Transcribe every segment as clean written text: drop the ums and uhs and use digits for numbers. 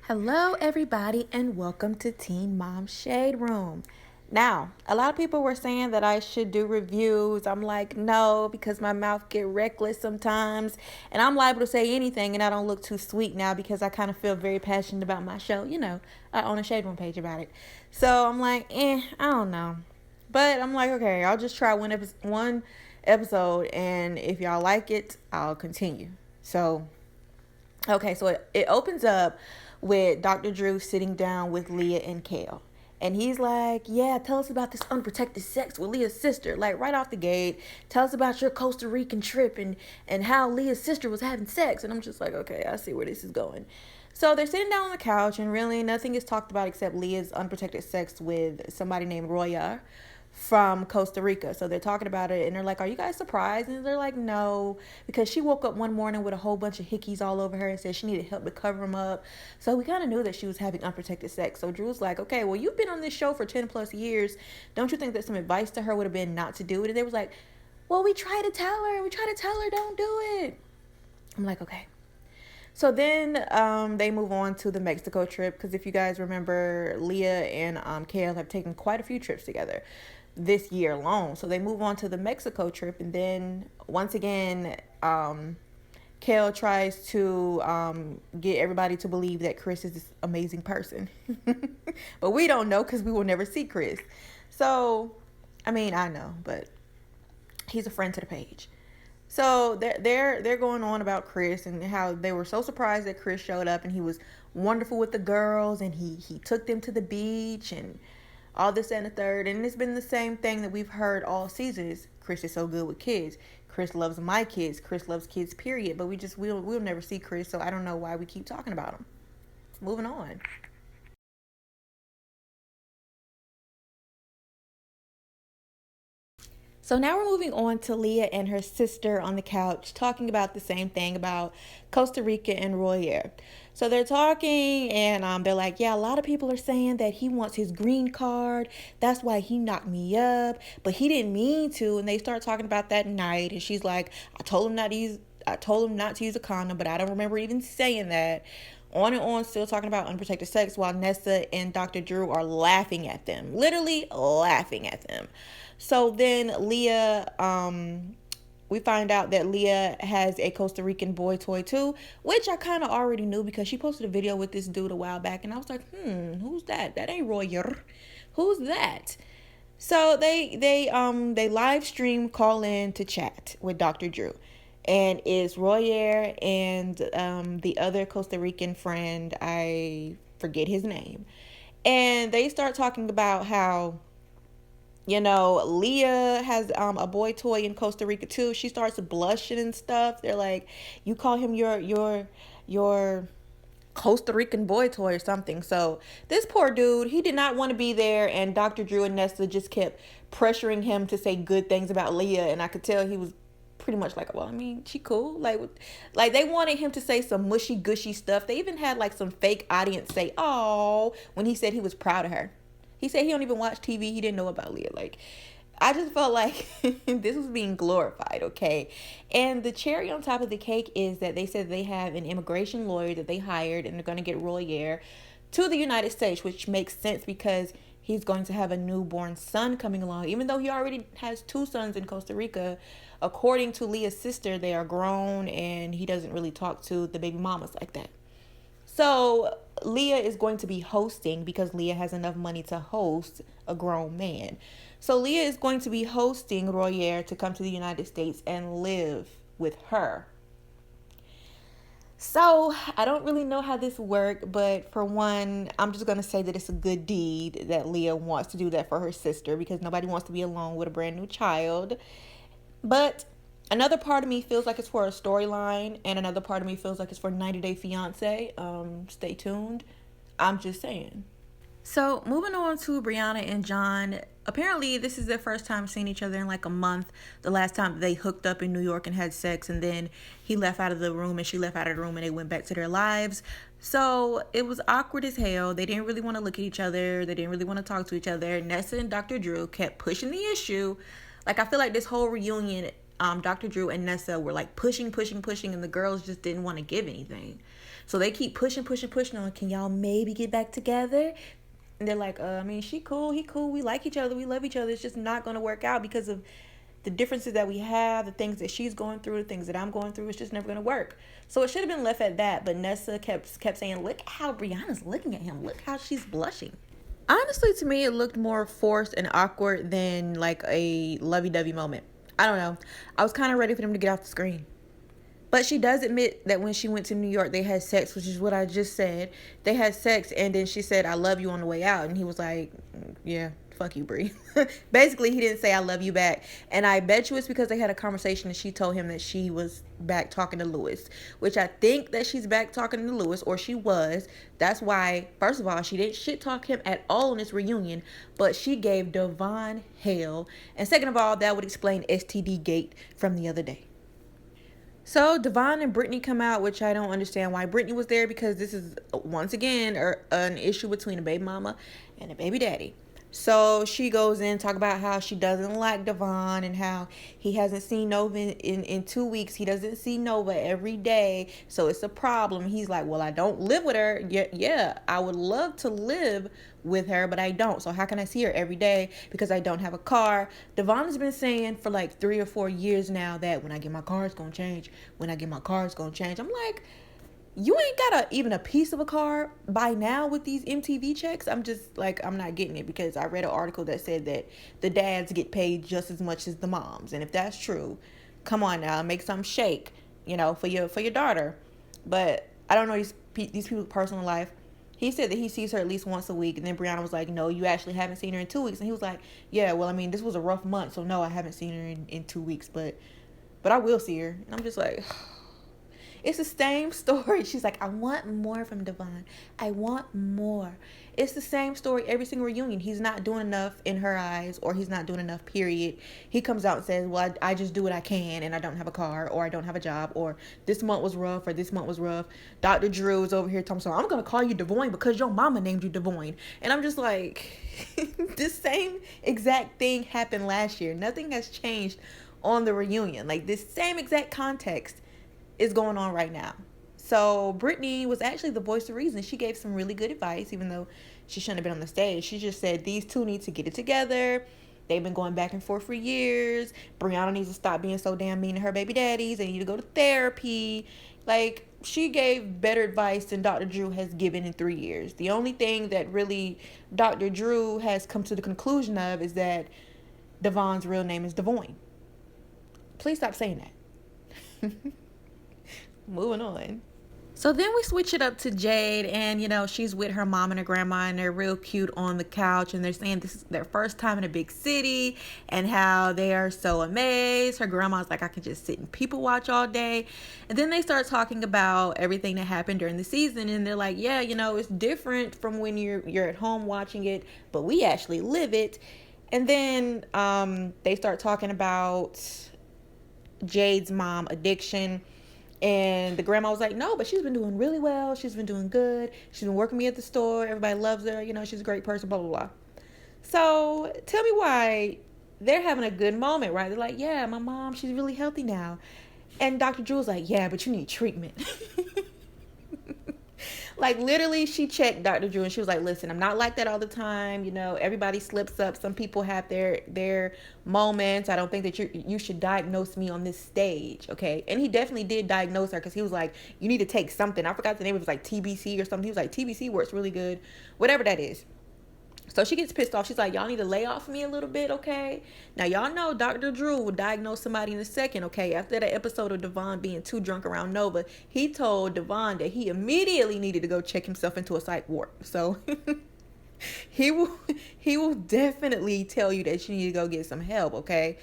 Hello, everybody, and welcome to Teen Mom Shade Room. Now, a lot of people were saying that I should do reviews. I'm like, no, because my mouth get reckless sometimes, and I'm liable to say anything, and I don't look too sweet now because I kind of feel very passionate about my show. I own a Shade Room page about it, so I'm like, I don't know, but I'm like, okay, I'll just try one episode, and if y'all like it, I'll continue. So okay, so it opens up with Dr. Drew sitting down with Leah and Kail. And he's like, yeah, tell us about this unprotected sex with Leah's sister. Like, right off the gate, tell us about your Costa Rican trip and how Leah's sister was having sex. And I'm just like, okay, I see where this is going. So they're sitting down on the couch, and really nothing is talked about except Leah's unprotected sex with somebody named Roya from Costa Rica. So they're talking about it, and they're like, are you guys surprised? And they're like, no, because she woke up one morning with a whole bunch of hickeys all over her and said she needed help to cover them up. So we kind of knew that she was having unprotected sex. So Drew's like, okay, well, you've been on this show for 10 plus years. Don't you think that some advice to her would have been not to do it? And they was like, well, we try to tell her don't do it. I'm like, okay. So then they move on to the Mexico trip, because if you guys remember, Leah and Kail have taken quite a few trips together this year alone. So they move on to the Mexico trip, and then once again, Kail tries to get everybody to believe that Chris is this amazing person. But we don't know because we will never see Chris. So, I mean, I know, but he's a friend to the page. So they're going on about Chris and how they were so surprised that Chris showed up, and he was wonderful with the girls, and he took them to the beach and all this and the third. And it's been the same thing that we've heard all seasons. Chris is so good with kids. Chris loves my kids. Chris loves kids, period. But we'll never see Chris, so I don't know why we keep talking about him. Moving on. So now we're moving on to Leah and her sister on the couch talking about the same thing about Costa Rica and Royer. So they're talking, and they're like, yeah, a lot of people are saying that he wants his green card. That's why he knocked me up, but he didn't mean to. And they start talking about that night, and she's like, I told him not to use a condom, but I don't remember even saying that. On and on, still talking about unprotected sex, while Nessa and Dr. Drew are laughing at them, literally laughing at them. So then we find out that Leah has a Costa Rican boy toy too, which I kind of already knew because she posted a video with this dude a while back, and I was like, who's that? That ain't Royer. Who's that? So they live stream call in to chat with Dr. Drew, and it's Royer and the other Costa Rican friend, I forget his name, and they start talking about how Leah has a boy toy in Costa Rica too. She starts blushing and stuff. They're like, you call him your Costa Rican boy toy or something. So this poor dude, he did not want to be there, and Dr. Drew and Nessa just kept pressuring him to say good things about Leah, and I could tell he was pretty much like, well, I mean, she cool. Like they wanted him to say some mushy gushy stuff. They even had like some fake audience say, oh, when he said he was proud of her. He said he don't even watch TV. He didn't know about Leah. Like, I just felt like this was being glorified, okay? And the cherry on top of the cake is that they said they have an immigration lawyer that they hired, and they're going to get Royer to the United States, which makes sense because he's going to have a newborn son coming along. Even though he already has two sons in Costa Rica, according to Leah's sister, they are grown, and he doesn't really talk to the baby mamas like that. So Leah is going to be hosting because Leah has enough money to host a grown man. So Leah is going to be hosting Royer to come to the United States and live with her. So I don't really know how this worked, but for one, I'm just going to say that it's a good deed that Leah wants to do that for her sister, because nobody wants to be alone with a brand new child. But another part of me feels like it's for a storyline, and another part of me feels like it's for 90 Day FIANCÉ. Stay tuned. I'm just saying. So moving on to Brianna and John. Apparently, this is their first time seeing each other in like a month. The last time they hooked up in New York and had sex, and then he left out of the room and she left out of the room, and they went back to their lives. So it was awkward as hell. They didn't really want to look at each other. They didn't really want to talk to each other. Nessa and Dr. Drew kept pushing the issue. Like, I feel like this whole reunion, Dr. Drew and Nessa were like pushing, pushing, pushing, and the girls just didn't want to give anything. So they keep pushing, pushing, pushing on. Can y'all maybe get back together? And they're like, I mean, she cool, he cool. We like each other. We love each other. It's just not gonna work out because of the differences that we have, the things that she's going through, the things that I'm going through. It's just never gonna work. So it should have been left at that. But Nessa kept saying, look how Brianna's looking at him. Look how she's blushing. Honestly, to me, it looked more forced and awkward than like a lovey-dovey moment. I don't know. I was kind of ready for them to get off the screen. But she does admit that when she went to New York, they had sex, which is what I just said. They had sex, and then she said, I love you on the way out. And he was like, yeah, fuck you, Brie. Basically, he didn't say, I love you back. And I bet you it's because they had a conversation and she told him that she was back talking to Lewis, which I think that she's back talking to Lewis, or she was. That's why, first of all, she didn't shit talk him at all in this reunion, but she gave Devon hell. And second of all, that would explain STD Gate from the other day. So Devon and Brittany come out, which I don't understand why Brittany was there, because this is once again an issue between a baby mama and a baby daddy. So she goes in, talk about how she doesn't like Devon and how he hasn't seen Nova in 2 weeks. He doesn't see Nova every day, so it's a problem. He's like, well, I don't live with her. Yeah, I would love to live with her, but I don't. So how can I see her every day? Because I don't have a car. Devon has been saying for like 3 or 4 years now that when I get my car, it's gonna change. When I get my car, it's gonna change. I'm like, you ain't got even a piece of a car by now with these MTV checks. I'm just like, I'm not getting it, because I read an article that said that the dads get paid just as much as the moms. And if that's true, come on now, make some shake, for your daughter. But I don't know these people's personal life. He said that he sees her at least once a week, and then Brianna was like, no, you actually haven't seen her in 2 weeks. And he was like, yeah, well, I mean, this was a rough month, so no, I haven't seen her in 2 weeks, but I will see her. And I'm just like, it's the same story. She's like, I want more from Devon. I want more. It's the same story every single reunion. He's not doing enough in her eyes, or he's not doing enough, period. He comes out and says, well, I just do what I can, and I don't have a car, or I don't have a job, or this month was rough, or this month was rough. Dr. Drew is over here talking, so I'm going to call you Devoyne because your mama named you Devoyne. And I'm just like, the same exact thing happened last year. Nothing has changed on the reunion. Like, this same exact context is going on right now. So Brittany was actually the voice of reason. She gave some really good advice, even though she shouldn't have been on the stage. She just said these two need to get it together. They've been going back and forth for years. Brianna needs to stop being so damn mean to her baby daddies. They need to go to therapy. Like, she gave better advice than Dr. Drew has given in 3 years. The only thing that really Dr. Drew has come to the conclusion of is that Devon's real name is Devoyne. Please stop saying that. Moving on. So then we switch it up to Jade, and she's with her mom and her grandma, and they're real cute on the couch, and they're saying this is their first time in a big city and how they are so amazed. Her grandma's like, I can just sit and people watch all day. And then they start talking about everything that happened during the season, and they're like, yeah, it's different from when you're at home watching it, but we actually live it. And then they start talking about Jade's mom addiction. And the grandma was like, no, but she's been doing really well. She's been doing good. She's been working me at the store. Everybody loves her. She's a great person, blah, blah, blah. So tell me why they're having a good moment, right? They're like, yeah, my mom, she's really healthy now. And Dr. Drew's like, yeah, but you need treatment. Like, literally, she checked Dr. Drew and she was like, listen, I'm not like that all the time. Everybody slips up. Some people have their moments. I don't think that you should diagnose me on this stage, okay? And he definitely did diagnose her, because he was like, you need to take something. I forgot the name. It was like TBC or something. He was like, TBC works really good. Whatever that is. So she gets pissed off. She's like, y'all need to lay off me a little bit, okay? Now, y'all know Dr. Drew will diagnose somebody in a second, okay? After that episode of Devon being too drunk around Nova, he told Devon that he immediately needed to go check himself into a psych ward. So he will definitely tell you that you need to go get some help, okay?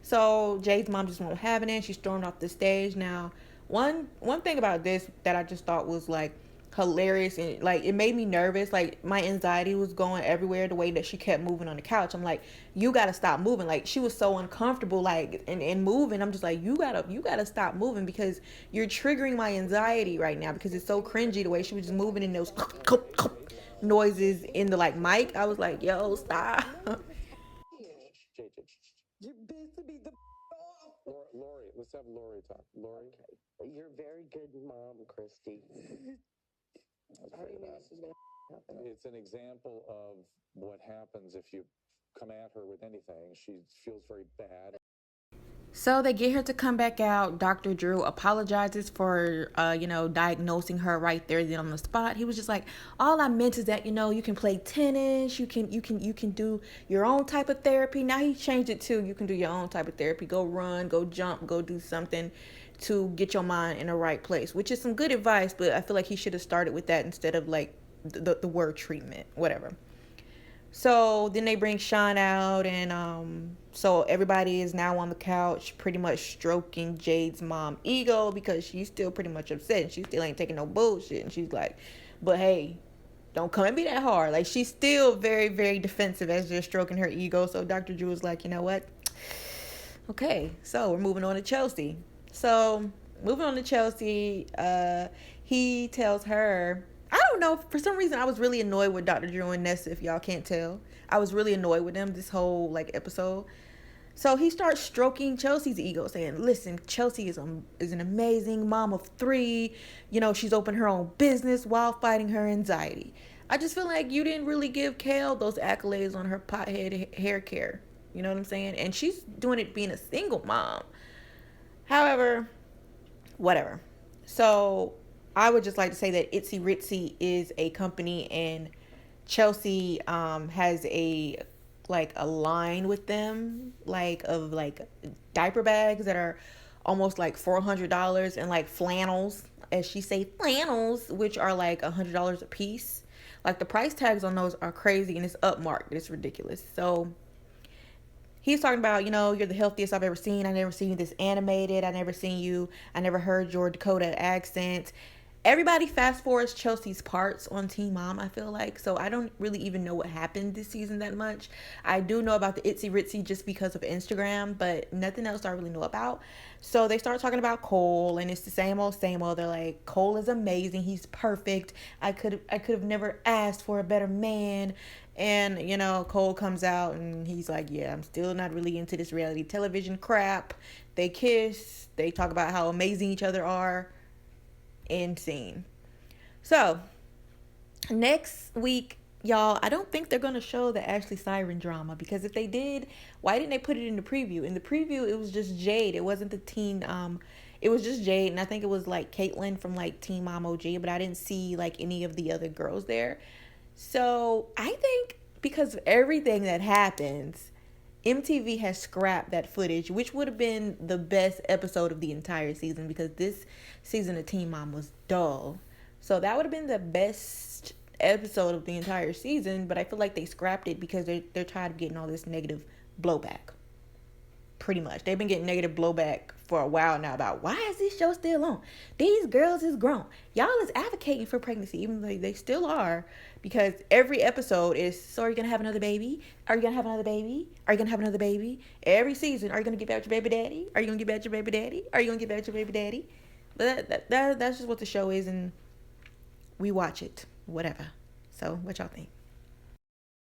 So Jade's mom just won't have it, and she stormed off the stage. Now, one thing about this that I just thought was like hilarious, and like it made me nervous. Like, my anxiety was going everywhere the way that she kept moving on the couch. I'm like, you gotta stop moving. Like, she was so uncomfortable, like, and moving. I'm just like, you gotta stop moving, because you're triggering my anxiety right now, because it's so cringy the way she was just moving in those noises in the like mic. I was like, yo, stop. Let's have Lori talk. Lori? Okay. You're a very good mom, Christy. How do you know this is going to happen? It's an example of what happens if you come at her with anything. She feels very bad. So they get her to come back out. Dr. Drew apologizes for, diagnosing her right there then on the spot. He was just like, all I meant is that, you can play tennis, you can do your own type of therapy. Now he changed it to, you can do your own type of therapy. Go run, go jump, go do something to get your mind in the right place, which is some good advice, but I feel like he should have started with that instead of like the word treatment, whatever. So then they bring Sean out, and so everybody is now on the couch, pretty much stroking Jade's mom ego because she's still pretty much upset. And she still ain't taking no bullshit, and she's like, "But hey, don't come at me that hard." Like she's still very, very defensive as they're stroking her ego. So Dr. Drew is like, you know what? Okay, so we're moving on to Chelsea. So moving on to Chelsea, he tells her, I don't know, for some reason I was really annoyed with Dr. Drew and Nessa, if y'all can't tell. I was really annoyed with them this whole like episode. So he starts stroking Chelsea's ego, saying, "Listen, Chelsea is an amazing mom of three. She's opened her own business while fighting her anxiety." I just feel like you didn't really give Kail those accolades on her pothead hair care. You know what I'm saying? And she's doing it being a single mom. However, whatever. So I would just like to say that Itsy Ritzy is a company, and Chelsea has a line with them of diaper bags that are almost like $400, and like flannels, as she say, flannels, which are like $100 a piece. Like the price tags on those are crazy, and it's upmarked. It's ridiculous. So he's talking about, you're the healthiest I've ever seen. I never seen you this animated. I never heard your Dakota accent. Everybody fast forwards Chelsea's parts on Teen Mom, I feel like. So I don't really even know what happened this season that much. I do know about the Itsy Ritzy just because of Instagram, but nothing else I really know about. So they start talking about Cole, and it's the same old, same old. They're like, Cole is amazing. He's perfect. I could have never asked for a better man. And, Cole comes out and he's like, yeah, I'm still not really into this reality television crap. They kiss. They talk about how amazing each other are. End scene. So, next week, y'all, I don't think they're going to show the Ashley Siren drama, because if they did, why didn't they put it in the preview? In the preview, it was just Jade. It wasn't the teen, it was just Jade, and I think it was like Caitlyn from like Teen Mom OG, but I didn't see like any of the other girls there. So I think because of everything that happens, MTV has scrapped that footage, which would have been the best episode of the entire season, because this season of Teen Mom was dull. So that would have been the best episode of the entire season, but I feel like they scrapped it because they're tired of getting all this negative blowback. Pretty much. They've been getting negative blowback for a while now about, why is this show still on? These girls is grown. Y'all is advocating for pregnancy, even though they still are, because every episode is, so are you going to have another baby? Are you going to have another baby? Are you going to have another baby? Every season, are you going to get back your baby daddy? Are you going to get back your baby daddy? Are you going to get back your baby daddy? But that's just what the show is, and we watch it. Whatever. So, what y'all think?